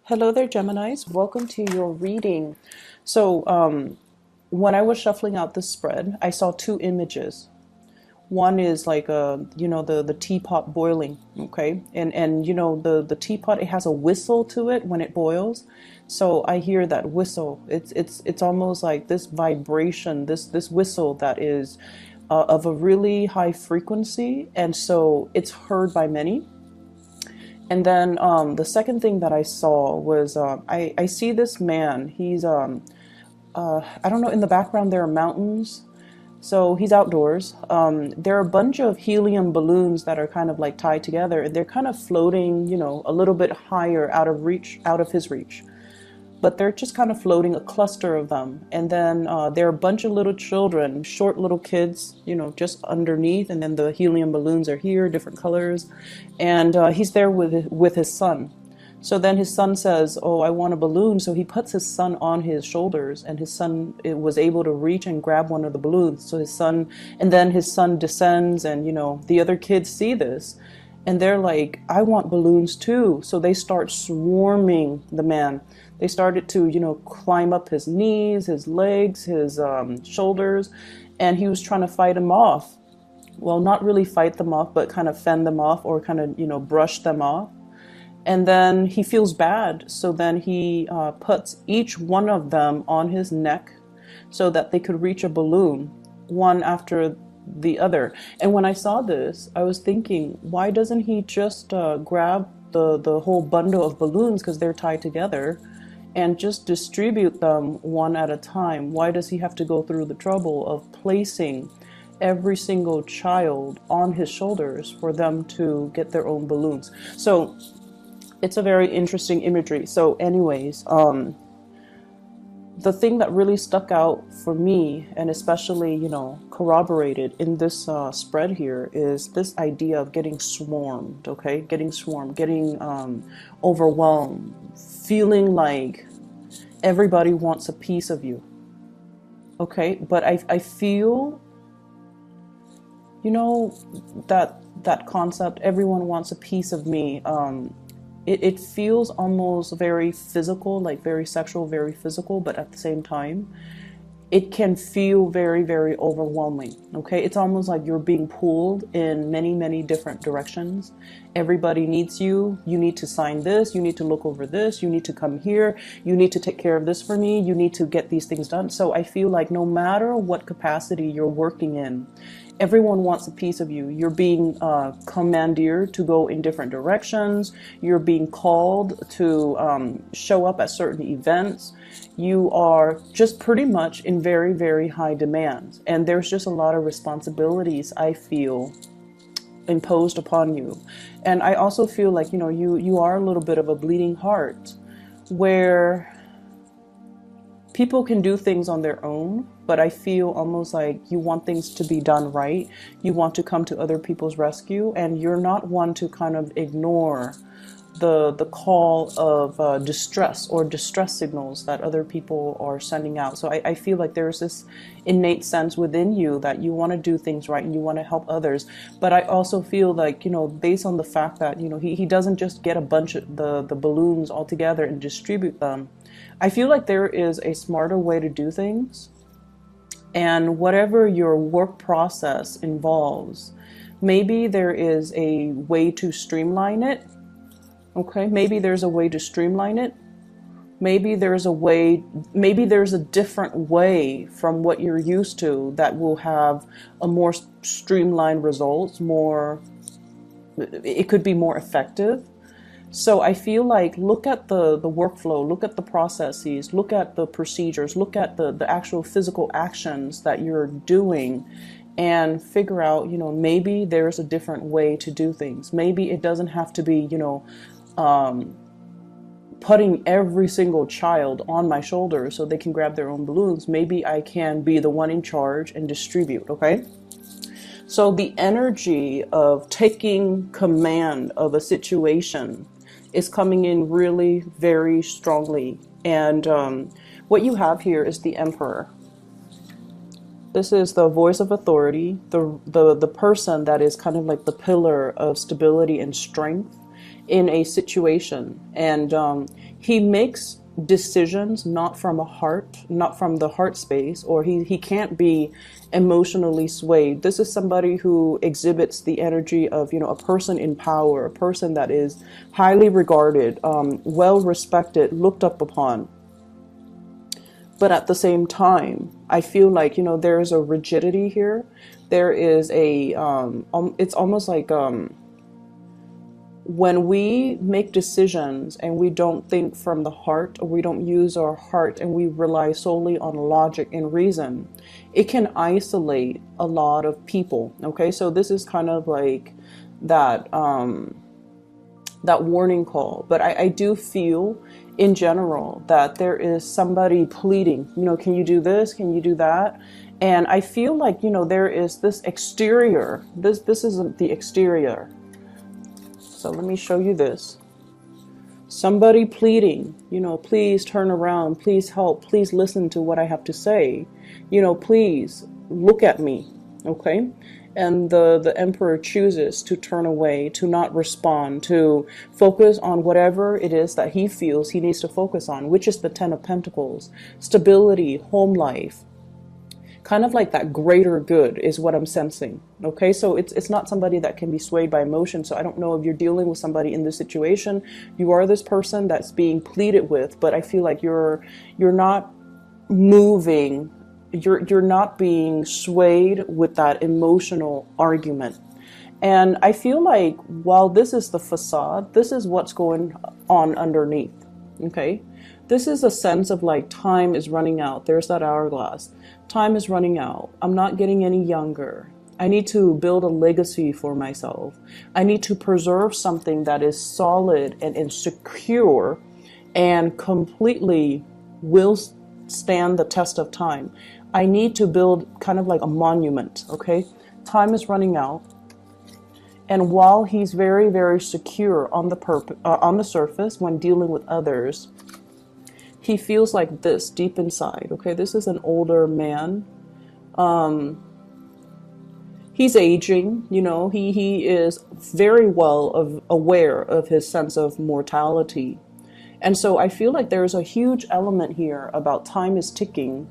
Hello there, Geminis. Welcome to your reading. When I was shuffling out this spread, I saw two images. One is like the teapot boiling, okay, and the teapot, it has a whistle to it when it boils. So I hear that whistle. It's almost like this vibration, this whistle that is of a really high frequency, and so it's heard by many. And then the second thing that I saw was I see this man. He's I don't know. In the background there are mountains, so he's outdoors. There are a bunch of helium balloons that are kind of like tied together, and they're kind of floating, a little bit higher out of his reach. But they're just kind of floating, a cluster of them. And then there are a bunch of little children, short little kids, just underneath. And then the helium balloons are here, different colors. And he's there with his son. So then his son says, "Oh, I want a balloon." So he puts his son on his shoulders, and his son was able to reach and grab one of the balloons. And then his son descends, and the other kids see this. And they're like, "I want balloons too." So they start swarming the man. They started to, climb up his knees, his legs, his shoulders, and he was trying to fight them off. Well, not really fight them off, but kind of fend them off or kind of, brush them off. And then he feels bad. So then he puts each one of them on his neck so that they could reach a balloon, one after the other. And when I saw this, I was thinking, why doesn't he just grab the whole bundle of balloons, because they're tied together, and just distribute them one at a time? Why does he have to go through the trouble of placing every single child on his shoulders for them to get their own balloons? So it's a very interesting imagery. So anyways, the thing that really stuck out for me, and especially, corroborated in this spread here, is this idea of getting swarmed, okay? Getting swarmed, getting overwhelmed, feeling like everybody wants a piece of you, okay? But I feel, that concept, everyone wants a piece of me. It feels almost very physical, like very sexual, very physical, but at the same time, it can feel very, very overwhelming, okay? It's almost like you're being pulled in many, many different directions. Everybody needs you. You need to sign this. You need to look over this. You need to come here. You need to take care of this for me. You need to get these things done. So I feel like no matter what capacity you're working in, everyone wants a piece of you. You're being commandeered to go in different directions. You're being called to show up at certain events. You are just pretty much in very, very high demand. And there's just a lot of responsibilities, I feel, imposed upon you. And I also feel like, you are a little bit of a bleeding heart, where people can do things on their own, but I feel almost like you want things to be done right. You want to come to other people's rescue, and you're not one to kind of ignore the call of distress or distress signals that other people are sending out. So I feel like there's this innate sense within you that you want to do things right and you want to help others. But I also feel like, based on the fact that, he doesn't just get a bunch of the balloons all together and distribute them. I feel like there is a smarter way to do things. And whatever your work process involves, maybe there is a way to streamline it. Okay, maybe there's a way to streamline it. Maybe there's a different way from what you're used to that will have a more streamlined results, it could be more effective. So I feel like, look at the workflow, look at the processes, look at the procedures, look at the actual physical actions that you're doing, and figure out, maybe there's a different way to do things. Maybe it doesn't have to be, putting every single child on my shoulder so they can grab their own balloons. Maybe I can be the one in charge and distribute, okay? So the energy of taking command of a situation is coming in really very strongly. And what you have here is the Emperor. This is the voice of authority, the person that is kind of like the pillar of stability and strength in a situation, and he makes decisions not from a heart, not from the heart space, or he can't be emotionally swayed. This is somebody who exhibits the energy of, you know, a person in power, a person that is highly regarded, well respected, looked up upon. But at the same time, I feel like, you know, there's a rigidity here. There is a, it's almost like, when we make decisions and we don't think from the heart, or we don't use our heart and we rely solely on logic and reason, it can isolate a lot of people. Okay, so this is kind of like that that warning call. But I do feel in general that there is somebody pleading, you know, can you do this, can you do that? And I feel like, you know, there is this exterior, this isn't the exterior. So let me show you this. Somebody pleading, you know, please turn around, please help, please listen to what I have to say. You know, please look at me, okay? And the emperor chooses to turn away, to not respond, to focus on whatever it is that he feels he needs to focus on, which is the Ten of Pentacles, stability, home life. Kind of like that greater good is what I'm sensing. Okay, so it's not somebody that can be swayed by emotion. So I don't know if you're dealing with somebody in this situation. You are this person that's being pleaded with, but I feel like you're not moving. You're not being swayed with that emotional argument. And I feel like while this is the facade, this is what's going on underneath. Okay, this is a sense of like time is running out. There's that hourglass. Time is running out. I'm not getting any younger. I need to build a legacy for myself. I need to preserve something that is solid and secure and completely will stand the test of time. I need to build kind of like a monument, okay? Time is running out. And while he's very, very secure on the surface when dealing with others, he feels like this deep inside. Okay, this is an older man. He's aging, you know, he is very well aware of his sense of mortality. And so I feel like there's a huge element here about time is ticking,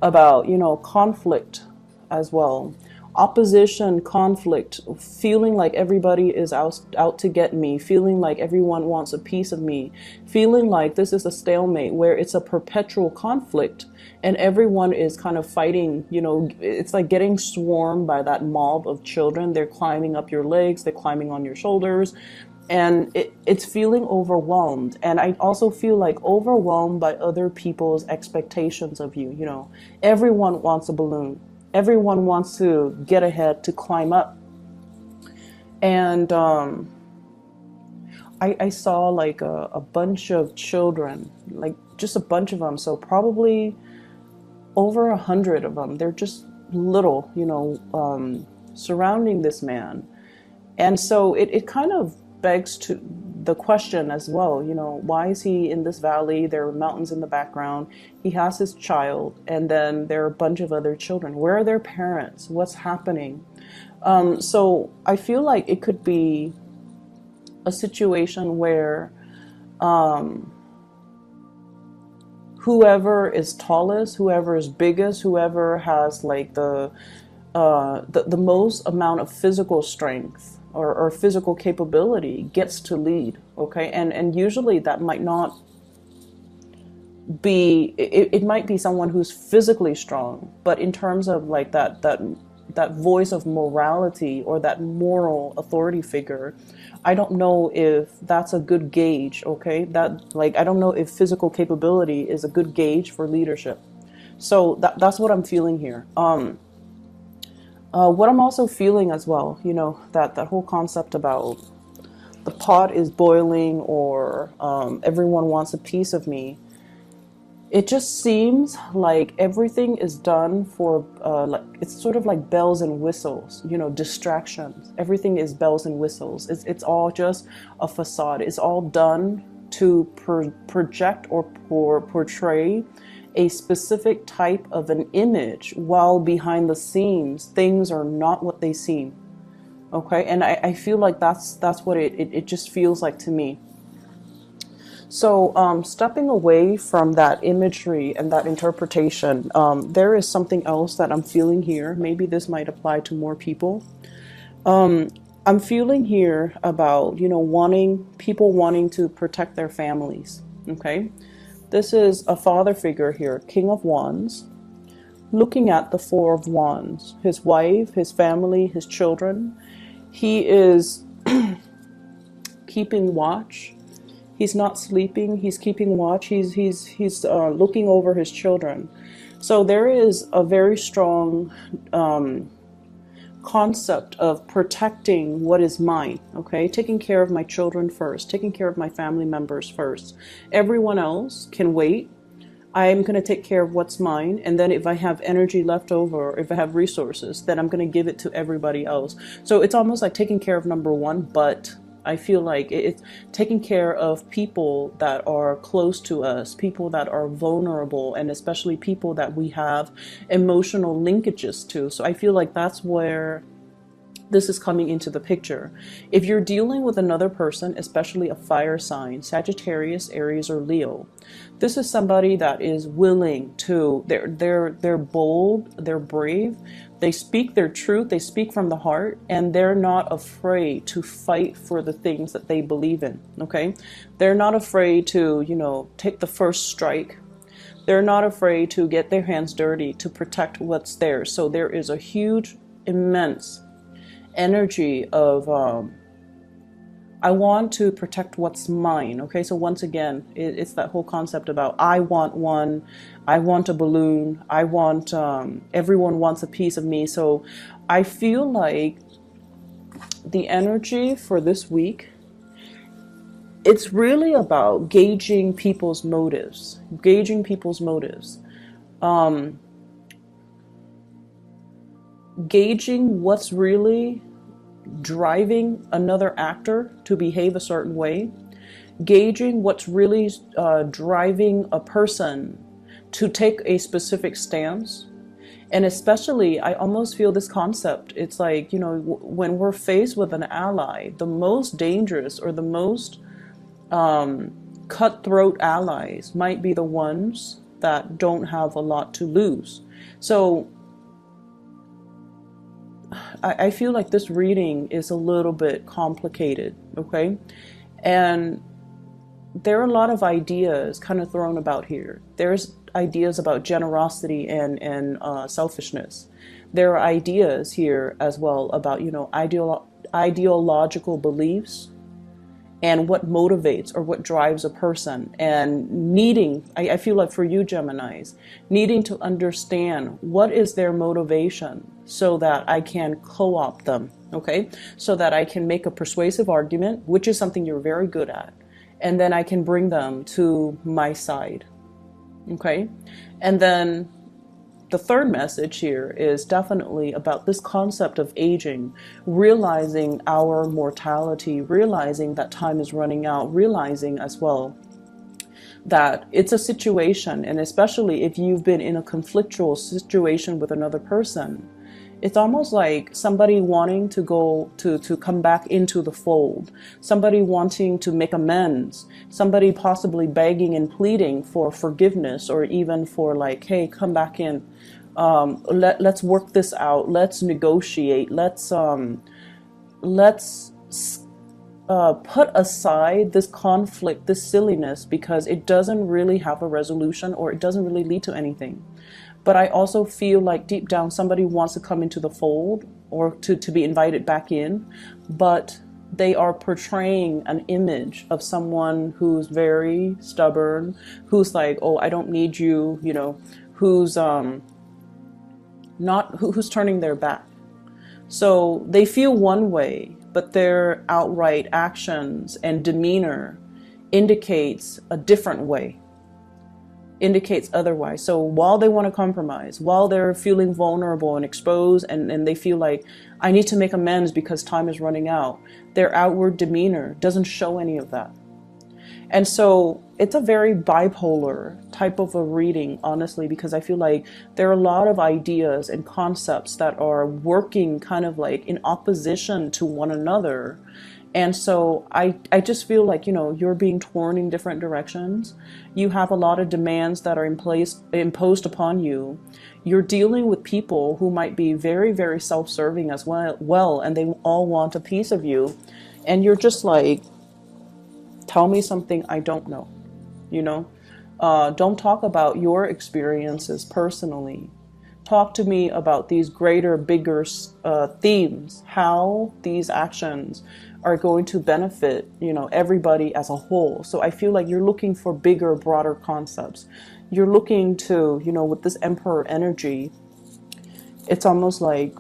about, you know, conflict as well. Opposition, conflict, feeling like everybody is out to get me, feeling like everyone wants a piece of me, feeling like this is a stalemate where it's a perpetual conflict and everyone is kind of fighting, you know, it's like getting swarmed by that mob of children. They're climbing up your legs, they're climbing on your shoulders, and it's feeling overwhelmed. And I also feel like overwhelmed by other people's expectations of you. You know, everyone wants a balloon. Everyone wants to get ahead, to climb up. And I saw like a bunch of children, like just a bunch of them. So probably over 100 of them. They're just little, you know, surrounding this man. And so it kind of begs to the question as well, you know, why is he in this valley? There are mountains in the background. He has his child, and then there are a bunch of other children. Where are their parents? What's happening? So I feel like it could be a situation where whoever is tallest, whoever is biggest, whoever has like the most amount of physical strength or physical capability gets to lead, okay? And usually that might not be, it might be someone who's physically strong, but in terms of like that voice of morality or that moral authority figure, I don't know if that's a good gauge, okay? That, like, I don't know if physical capability is a good gauge for leadership. So that's what I'm feeling here. What I'm also feeling as well, you know, that whole concept about the pot is boiling, or everyone wants a piece of me. It just seems like everything is done for, like, it's sort of like bells and whistles, you know, distractions. Everything is bells and whistles. It's all just a facade. It's all done to project or portray a specific type of an image, while behind the scenes things are not what they seem. Okay, and I feel like that's what it just feels like to me. So stepping away from that imagery and that interpretation, there is something else that I'm feeling here. Maybe this might apply to more people. I'm feeling here about, wanting to protect their families. Okay, this is a father figure here, King of Wands, looking at the Four of Wands, his wife, his family, his children. He is keeping watch. He's not sleeping. He's keeping watch. He's looking over his children. So there is a very strong concept of protecting what is mine. Okay, taking care of my children first, taking care of my family members first. Everyone else can wait. I'm going to take care of what's mine, and then if I have energy left over, or if I have resources, then I'm going to give it to everybody else. So it's almost like taking care of number one, but I feel like it's taking care of people that are close to us, people that are vulnerable, and especially people that we have emotional linkages to. So I feel like that's where this is coming into the picture. If you're dealing with another person, especially a fire sign, Sagittarius, Aries, or Leo, this is somebody that is willing to, they're bold, they're brave, they speak their truth, they speak from the heart, and they're not afraid to fight for the things that they believe in, okay? They're not afraid to, take the first strike. They're not afraid to get their hands dirty to protect what's theirs. So there is a huge, immense energy of I want to protect what's mine. Okay, so once again, it's that whole concept about I want one, I want a balloon, I want everyone wants a piece of me. So I feel like the energy for this week, it's really about gauging people's motives, gauging what's really driving another actor to behave a certain way, gauging what's really driving a person to take a specific stance. And especially, I almost feel this concept, it's like, when we're faced with an ally, the most dangerous or the most cutthroat allies might be the ones that don't have a lot to lose. So I feel like this reading is a little bit complicated, okay? And there are a lot of ideas kind of thrown about here. There's ideas about generosity and selfishness. There are ideas here as well about, ideological beliefs and what motivates or what drives a person, and needing, I feel like for you Geminis, needing to understand what is their motivation so that I can co-opt them, okay? So that I can make a persuasive argument, which is something you're very good at, and then I can bring them to my side, okay? And then the third message here is definitely about this concept of aging, realizing our mortality, realizing that time is running out, realizing as well that it's a situation, and especially if you've been in a conflictual situation with another person, it's almost like somebody wanting to go to come back into the fold, somebody wanting to make amends, somebody possibly begging and pleading for forgiveness, or even for like, hey, come back in. Let's work this out. Let's negotiate. Let's put aside this conflict, this silliness, because it doesn't really have a resolution, or it doesn't really lead to anything. But I also feel like deep down somebody wants to come into the fold, or to be invited back in, but they are portraying an image of someone who's very stubborn, who's like, oh, I don't need you, who's who's turning their back. So they feel one way, but their outright actions and demeanor indicates a different way, indicates otherwise. So while they want to compromise, while they're feeling vulnerable and exposed, and they feel like, I need to make amends because time is running out, their outward demeanor doesn't show any of that. And so it's a very bipolar type of a reading, honestly, because I feel like there are a lot of ideas and concepts that are working kind of like in opposition to one another. And so I just feel like, you're being torn in different directions. You have a lot of demands that are imposed upon you. You're dealing with people who might be very, very self-serving as well, and they all want a piece of you. And you're just like, tell me something I don't know, you know? Don't talk about your experiences personally. Talk to me about these greater, bigger themes, how these actions are going to benefit, everybody as a whole. So I feel like you're looking for bigger, broader concepts. You're looking to, with this Emperor energy, it's almost like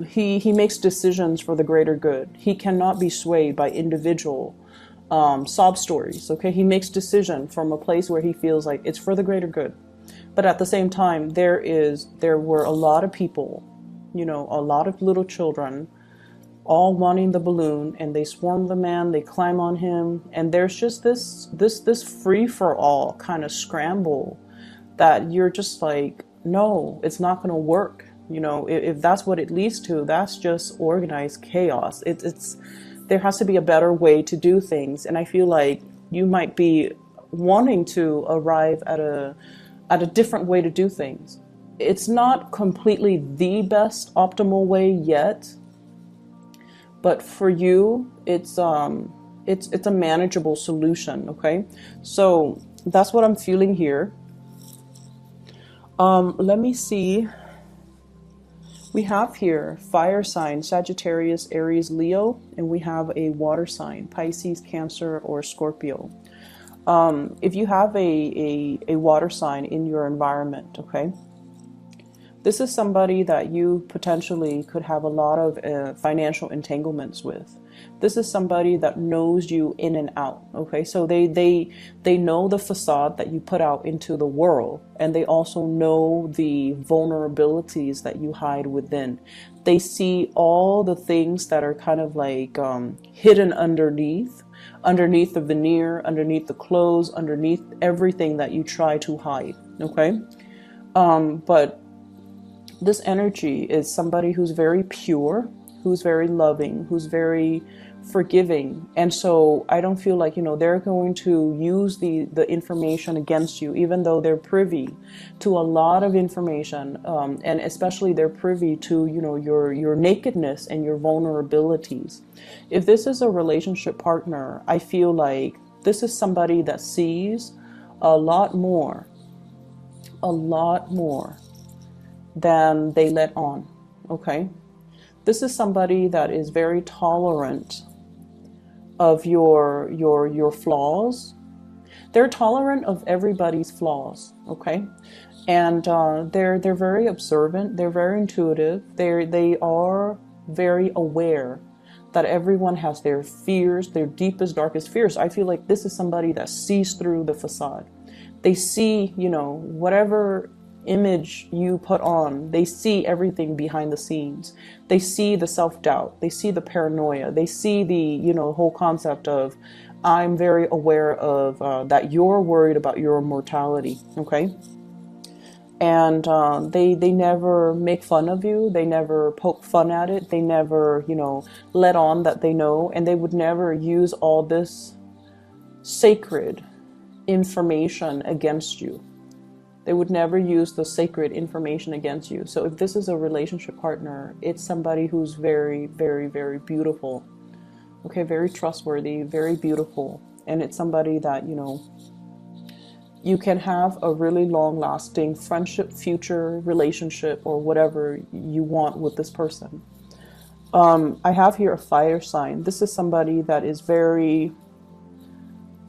he makes decisions for the greater good. He cannot be swayed by individual sob stories. Okay, he makes decision from a place where he feels like it's for the greater good. But at the same time, there were a lot of people, a lot of little children, all wanting the balloon, and they swarm the man, they climb on him, and there's just this free for all kind of scramble that you're just like, no, it's not going to work. If that's what it leads to, that's just organized chaos. It's there has to be a better way to do things, and I feel like you might be wanting to arrive at a different way to do things. It's not completely the best optimal way yet, but for you, it's a manageable solution. Okay, so that's what I'm feeling here. Let me see. We have here fire sign, Sagittarius, Aries, Leo, and we have a water sign, Pisces, Cancer, or Scorpio. If you have a water sign in your environment, okay, this is somebody that you potentially could have a lot of financial entanglements with. This is somebody that knows you in and out. Okay, so they know the facade that you put out into the world, and they also know the vulnerabilities that you hide within. They see all the things that are kind of like hidden underneath the veneer, underneath the clothes, underneath everything that you try to hide. Okay, but this energy is somebody who's very pure, who's very loving, who's very forgiving. And so I don't feel like, they're going to use the information against you, even though they're privy to a lot of information. And especially they're privy to, your nakedness and your vulnerabilities. If this is a relationship partner, I feel like this is somebody that sees a lot more than they let on. Okay, this is somebody that is very tolerant of your flaws. They're tolerant of everybody's flaws. Okay, and they're very observant. They're very intuitive. They are very aware that everyone has their fears, their deepest, darkest fears. I feel like this is somebody that sees through the facade. They see, whatever image you put on, they see everything behind the scenes. They see the self-doubt, they see the paranoia, they see the whole concept of, I'm very aware of that you're worried about your mortality. Okay, and they never make fun of you, they never poke fun at it, they never let on that they know, and they would never use all this sacred information against you. They would never use the sacred information against you. So if this is a relationship partner, it's somebody who's very, very, very beautiful. Okay, very trustworthy, very beautiful. And it's somebody that, you can have a really long-lasting friendship, future relationship, or whatever you want with this person. I have here a fire sign. This is somebody that is very,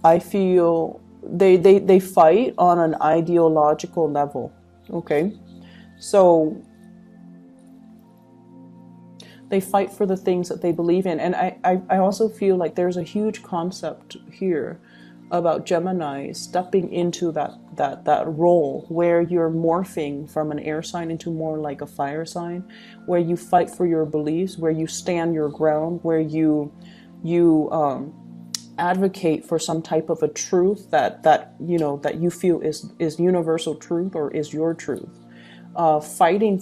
I feel, they fight on an ideological level. Okay, so they fight for the things that they believe in. And I also feel like there's a huge concept here about Gemini stepping into that role where you're morphing from an air sign into more like a fire sign, where you fight for your beliefs, where you stand your ground, where you advocate for some type of a truth that you know, that you feel is universal truth or is your truth. Fighting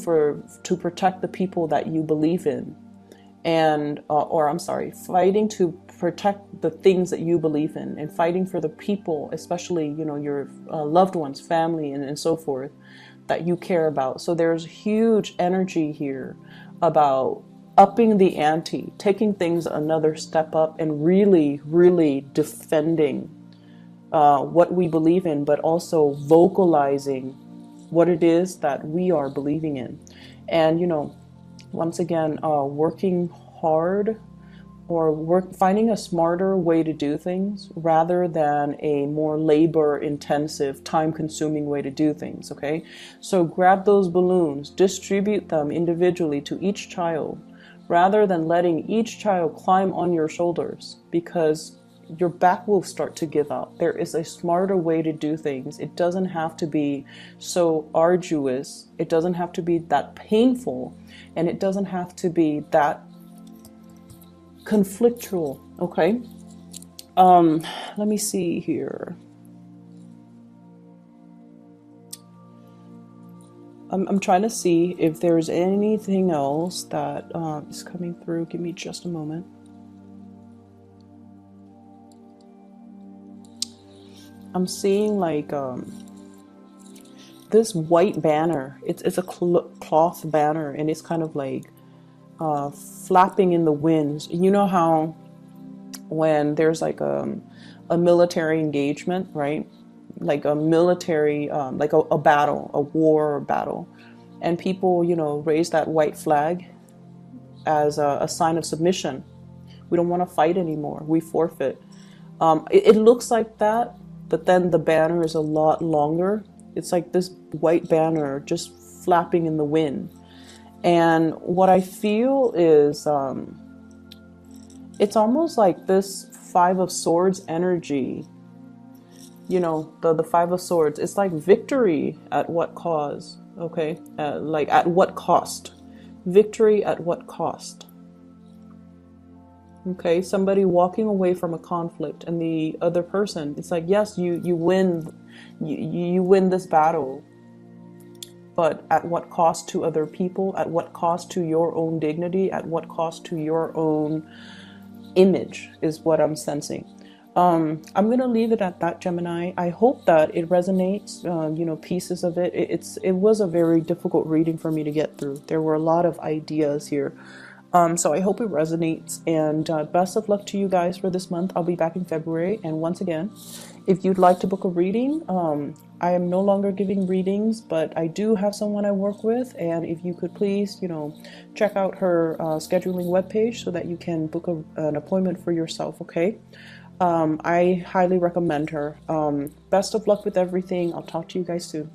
to protect the people that you believe in, and or I'm sorry, fighting to protect the things that you believe in, and fighting for the people, especially, you know, your loved ones, family, and so forth, that you care about. So there's huge energy here about upping the ante, taking things another step up, and really, really defending what we believe in, but also vocalizing what it is that we are believing in. And, you know, once again, working hard, or finding a smarter way to do things rather than a more labor intensive, time consuming way to do things. Okay, so grab those balloons, distribute them individually to each child rather than letting each child climb on your shoulders, because your back will start to give out. There is a smarter way to do things. It doesn't have to be so arduous, it doesn't have to be that painful, and it doesn't have to be that conflictual. Okay, let me see here. I'm trying to see if there's anything else that is coming through. Give me just a moment. I'm seeing like this white banner. It's a cloth banner, and it's kind of like flapping in the winds. You know how when there's like a military engagement, right? Like a military, like a battle, a war or battle, and people, you know, raise that white flag as a sign of submission. We don't want to fight anymore. We forfeit. It looks like that, but then the banner is a lot longer. It's like this white banner just flapping in the wind. And what I feel is, it's almost like this Five of Swords energy. You know, the Five of Swords. It's like victory at what cause? Okay, like at what cost? Victory at what cost? Okay, somebody walking away from a conflict, and the other person, it's like, yes, you win, you win this battle. But at what cost to other people? At what cost to your own dignity? At what cost to your own image is what I'm sensing. I'm going to leave it at that, Gemini. I hope that it resonates, you know, pieces of it. It was a very difficult reading for me to get through. There were a lot of ideas here. So I hope it resonates, and best of luck to you guys for this month. I'll be back in February. And once again, if you'd like to book a reading, I am no longer giving readings, but I do have someone I work with. And if you could please, you know, check out her scheduling webpage so that you can book an appointment for yourself. Okay. I highly recommend her. Best of luck with everything. I'll talk to you guys soon.